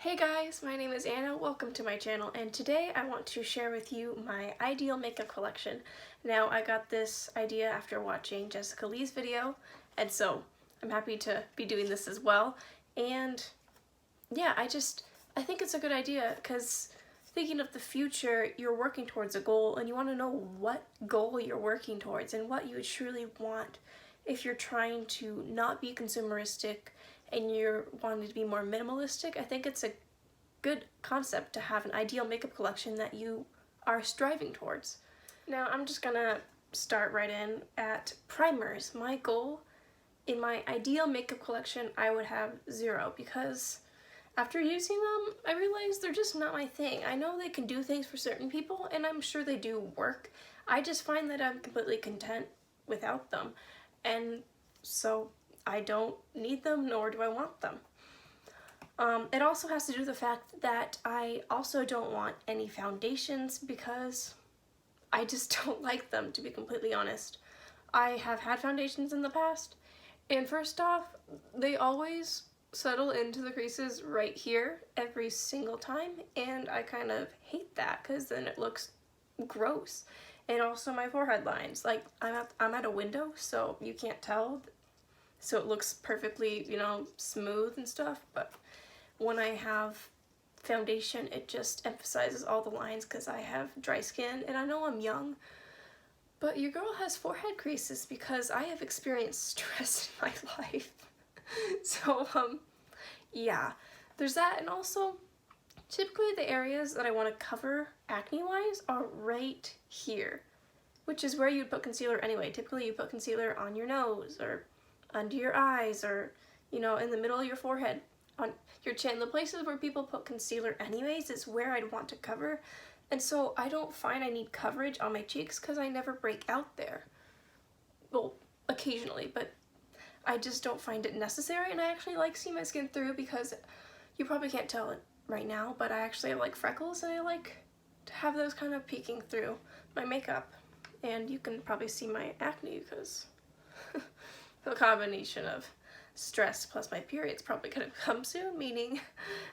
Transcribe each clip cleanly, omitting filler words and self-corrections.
Hey guys, my name is Anna, welcome to my channel, and today I want to share with you my ideal makeup collection. Now, I got this idea after watching Jessica Lee's video, and so I'm happy to be doing this as well. And yeah, I think it's a good idea because thinking of the future, you're working towards a goal and you want to know what goal you're working towards and what you would truly want if you're trying to not be consumeristic and you're wanting to be more minimalistic. I think it's a good concept to have an ideal makeup collection that you are striving towards. Now I'm just gonna start right in at primers. My goal in my ideal makeup collection, I would have 0 because after using them, I realized they're just not my thing. I know they can do things for certain people and I'm sure they do work. I just find that I'm completely content without them. And so I don't need them, nor do I want them. It also has to do with the fact that I also don't want any foundations because I just don't like them, to be completely honest. I have had foundations in the past, and first off, they always settle into the creases right here every single time, and I kind of hate that because then it looks gross. And also my forehead lines, like I'm at a window, so you can't tell, so it looks perfectly, smooth and stuff, but when I have foundation, it just emphasizes all the lines because I have dry skin, and I know I'm young, but your girl has forehead creases because I have experienced stress in my life. So, yeah, there's that, and also, typically the areas that I want to cover acne-wise are right here, which is where you'd put concealer anyway. Typically you put concealer on your nose, or under your eyes, or, in the middle of your forehead, on your chin. The places where people put concealer anyways is where I'd want to cover, and so I don't find I need coverage on my cheeks because I never break out there. Well, occasionally, but I just don't find it necessary, and I actually like seeing my skin through because you probably can't tell it right now, but I actually have like freckles and I like to have those kind of peeking through my makeup, and you can probably see my acne because the combination of stress plus my period's probably gonna come soon, meaning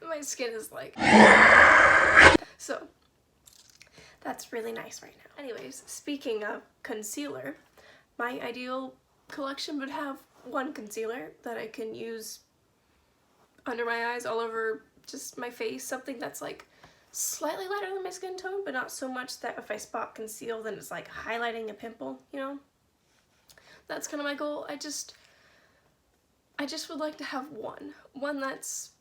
my skin is like so that's really nice right now. Anyways, speaking of concealer, my ideal collection would have one concealer that I can use under my eyes, all over just my face, something that's like slightly lighter than my skin tone, but not so much that if I spot conceal then it's like highlighting a pimple, That's kind of my goal. I just would like to have one that's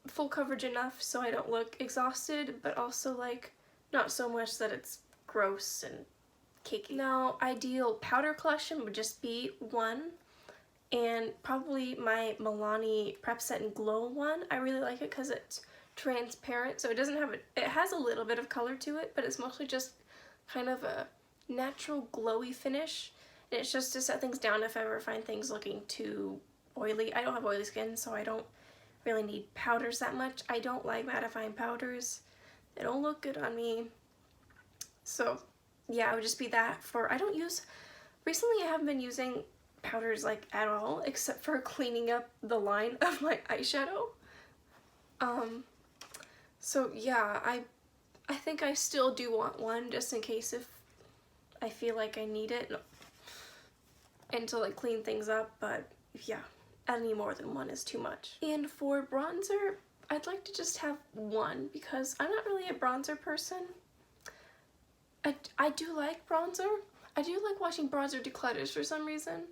full coverage enough so I don't look exhausted, but also like not so much that it's gross and cakey. Now, ideal powder collection would just be one, and probably my Milani Prep Set and Glow one. I really like it because it's transparent, so it doesn't have it has a little bit of color to it, but it's mostly just kind of a natural glowy finish, and it's just to set things down if I ever find things looking too oily. I don't have oily skin, so I don't really need powders that much. I don't like mattifying powders. They don't look good on me. So yeah, it would just be that for, recently I haven't been using powders like at all, except for cleaning up the line of my eyeshadow. So yeah, I think I still do want one just in case if I feel like I need it and to like clean things up, but yeah, any more than one is too much. And for bronzer, I'd like to just have one because I'm not really a bronzer person. I do like bronzer. I do like watching bronzer declutters for some reason,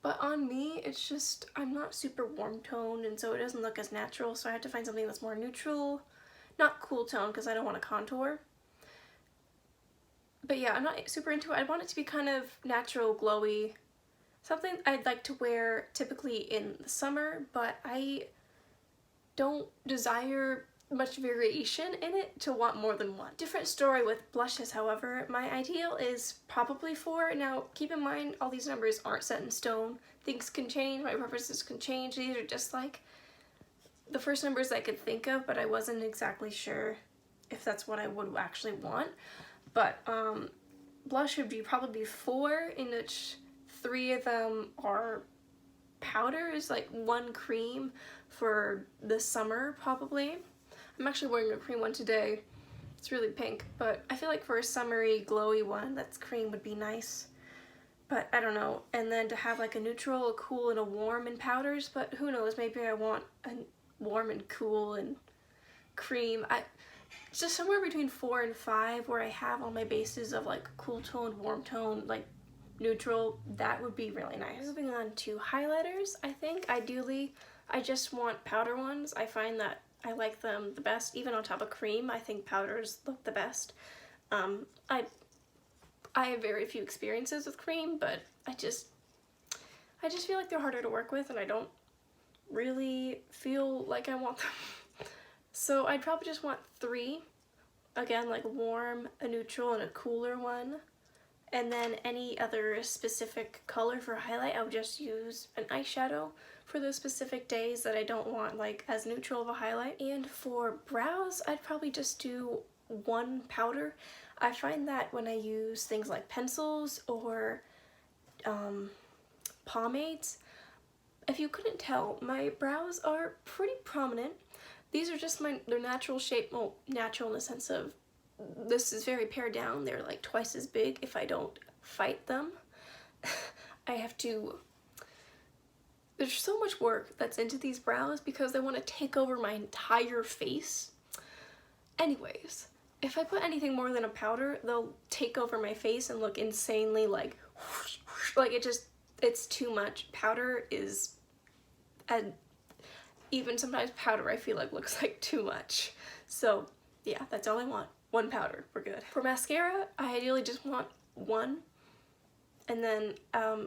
but on me, it's just, I'm not super warm toned, and so it doesn't look as natural, so I have to find something that's more neutral, not cool tone because I don't want to contour. But yeah, I'm not super into it. I want it to be kind of natural, glowy, something I'd like to wear typically in the summer, but I don't desire much variation in it to want more than one. Different story with blushes, however. My ideal is probably 4. Now, keep in mind, all these numbers aren't set in stone. Things can change, my preferences can change. These are just like the first numbers I could think of, but I wasn't exactly sure if that's what I would actually want. But blush would be probably 4, in which 3 of them are powders, like 1 cream for the summer probably. I'm actually wearing a cream one today. It's really pink, but I feel like for a summery, glowy one that's cream would be nice. But I don't know. And then to have like a neutral, a cool, and a warm in powders, but who knows, maybe I want a warm and cool and cream. It's just somewhere between 4 and 5 where I have all my bases of like cool tone, warm tone, like neutral. That would be really nice. Moving on to highlighters, I think ideally I just want powder ones. I find that I like them the best, even on top of cream. I think powders look the best. I have very few experiences with cream, but I just feel like they're harder to work with, and I don't really feel like I want them. So I'd probably just want 3. Again, like warm, a neutral, and a cooler one. And then any other specific color for highlight, I would just use an eyeshadow for those specific days that I don't want like as neutral of a highlight. And for brows, I'd probably just do 1 powder. I find that when I use things like pencils or pomades, if you couldn't tell, my brows are pretty prominent. These are just their natural shape, well, natural in the sense of this is very pared down. They're like twice as big if I don't fight them. I have to, there's so much work that's into these brows because they want to take over my entire face. Anyways, if I put anything more than a powder, they'll take over my face and look insanely like it's too much. Powder is, and even sometimes powder I feel like looks like too much. So yeah, that's all I want. 1 powder, we're good. For mascara, I ideally just want 1, and then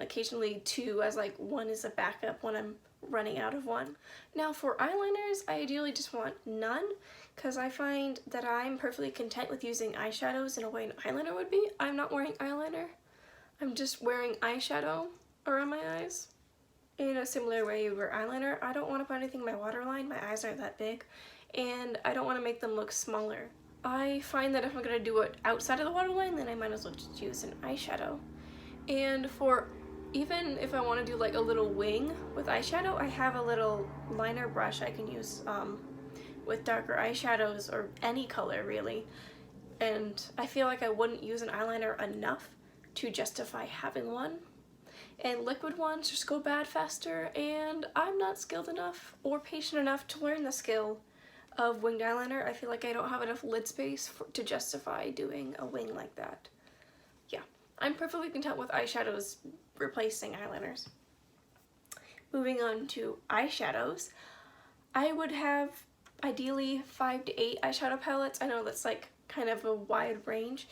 occasionally 2, as like 1 is a backup when I'm running out of one. Now for eyeliners, I ideally just want none, because I find that I'm perfectly content with using eyeshadows in a way an eyeliner would be. I'm not wearing eyeliner. I'm just wearing eyeshadow around my eyes. In a similar way you wear eyeliner, I don't want to put anything in my waterline. My eyes aren't that big, and I don't want to make them look smaller. I find that if I'm going to do it outside of the waterline, then I might as well just use an eyeshadow. And for even if I want to do like a little wing with eyeshadow, I have a little liner brush I can use with darker eyeshadows or any color really. And I feel like I wouldn't use an eyeliner enough to justify having one. And liquid ones just go bad faster, and I'm not skilled enough or patient enough to learn the skill of winged eyeliner. I feel like I don't have enough lid space to justify doing a wing like that. Yeah, I'm perfectly content with eyeshadows replacing eyeliners. Moving on to eyeshadows, I would have ideally 5 to 8 eyeshadow palettes. I know that's like kind of a wide range,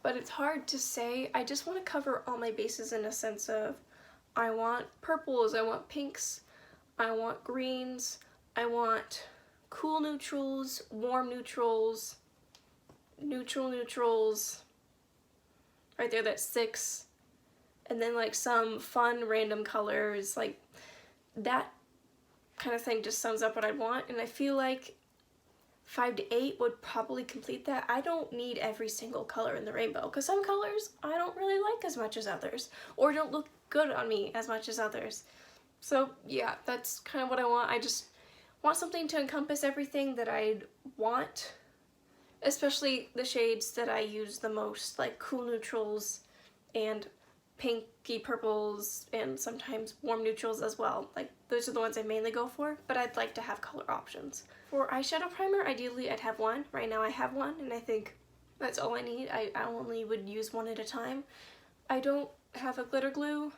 but it's hard to say. I just want to cover all my bases in a sense of I want purples, I want pinks, I want greens, I want cool neutrals, warm neutrals, neutral neutrals, right there, that's 6, and then like some fun random colors, like that kind of thing just sums up what I want, and I feel like 5 to 8 would probably complete that. I don't need every single color in the rainbow, because some colors I don't really like as much as others, or don't look good on me as much as others. So yeah, that's kind of what I want. I just want something to encompass everything that I'd want, especially the shades that I use the most, like cool neutrals and pinky purples and sometimes warm neutrals as well. Like those are the ones I mainly go for, but I'd like to have color options. For eyeshadow primer, ideally I'd have 1. Right now I have 1, and I think that's all I need. I only would use 1 at a time. I don't have a glitter glue.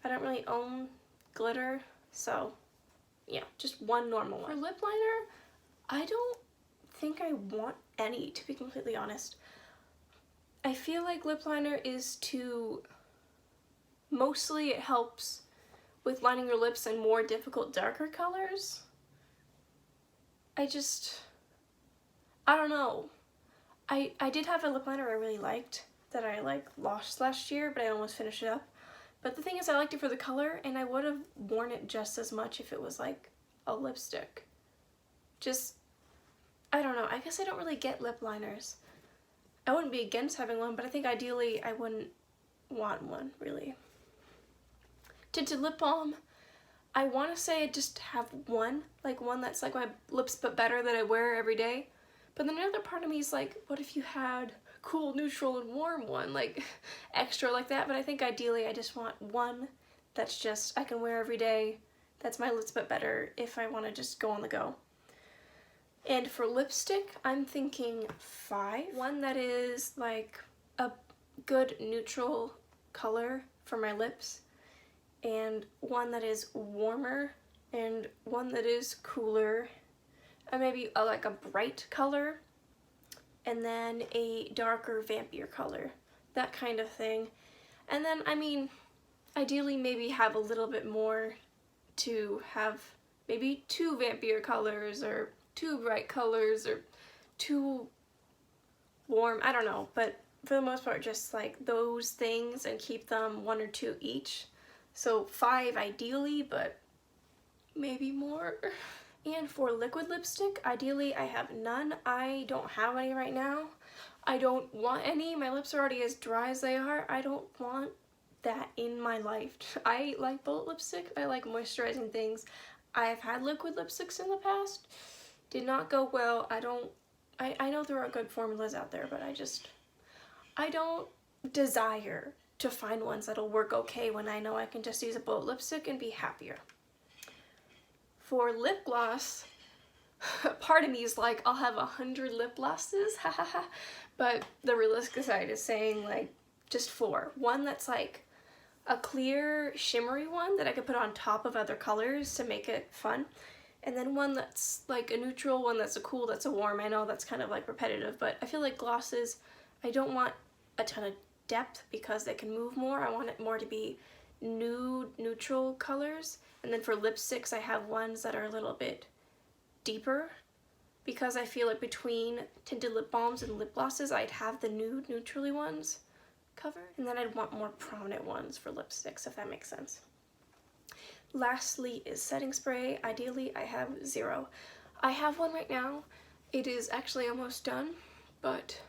I don't really own glitter, so yeah, just 1 normal one. For lip liner, I don't think I want any, to be completely honest. I feel like lip liner is mostly it helps with lining your lips in more difficult, darker colors. I don't know. I did have a lip liner I really liked that I lost last year, but I almost finished it up. But the thing is, I liked it for the color, and I would have worn it just as much if it was like a lipstick. I don't know, I guess I don't really get lip liners. I wouldn't be against having one, but I think ideally I wouldn't want one, really. Tinted lip balm, I want to say I just have one, like one that's like my Lips But Better that I wear every day. But then another part of me is like, what if you had cool, neutral, and warm one, like extra like that? But I think ideally I just want one that's just I can wear every day. That's my Lips But Better if I want to just go on the go. And for lipstick, I'm thinking 5. One that is like a good neutral color for my lips, and one that is warmer, and one that is cooler, and maybe like a bright color, and then a darker, vampier color, that kind of thing. And then, I mean, ideally maybe have a little bit more to have maybe 2 vampire colors, or 2 bright colors, or 2 warm, I don't know, but for the most part just like those things and keep them 1 or 2 each. So 5 ideally, but maybe more. And for liquid lipstick, ideally I have none. I don't have any right now. I don't want any. My lips are already as dry as they are. I don't want that in my life. I like bullet lipstick. I like moisturizing things. I've had liquid lipsticks in the past. Did not go well. I know there are good formulas out there, but I don't desire to find ones that'll work okay when I know I can just use a bullet lipstick and be happier. For lip gloss, part of me is like, I'll have 100 lip glosses, hahaha, but the realistic side is saying like just 4. One that's like a clear shimmery one that I could put on top of other colors to make it fun, and then one that's like a neutral, one that's a cool, that's a warm. I know that's kind of like repetitive, but I feel like glosses, I don't want a ton of depth because they can move more. I want it more to be nude, neutral colors. And then for lipsticks, I have ones that are a little bit deeper because I feel like between tinted lip balms and lip glosses, I'd have the nude, neutrally ones covered. And then I'd want more prominent ones for lipsticks, if that makes sense. Lastly is setting spray. Ideally, I have 0. I have one right now. It is actually almost done, but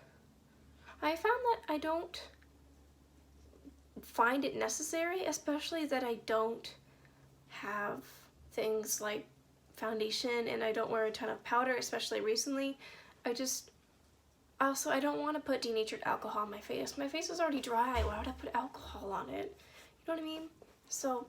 I found that I don't find it necessary, especially that I don't have things like foundation and I don't wear a ton of powder, especially recently. I don't want to put denatured alcohol on my face. My face is already dry. Why would I put alcohol on it? You know what I mean? So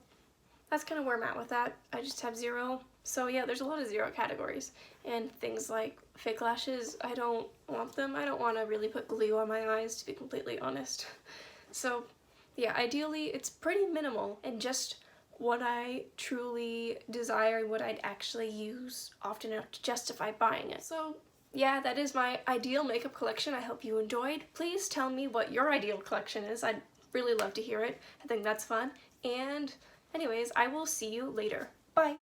that's kind of where I'm at with that. I just have 0. So yeah, there's a lot of 0 categories. And things like fake lashes, I don't want them. I don't want to really put glue on my eyes, to be completely honest. So yeah, ideally it's pretty minimal and just what I truly desire and what I'd actually use often enough to justify buying it. So yeah, that is my ideal makeup collection. I hope you enjoyed. Please tell me what your ideal collection is. I'd really love to hear it. I think that's fun. And anyways, I will see you later. Bye!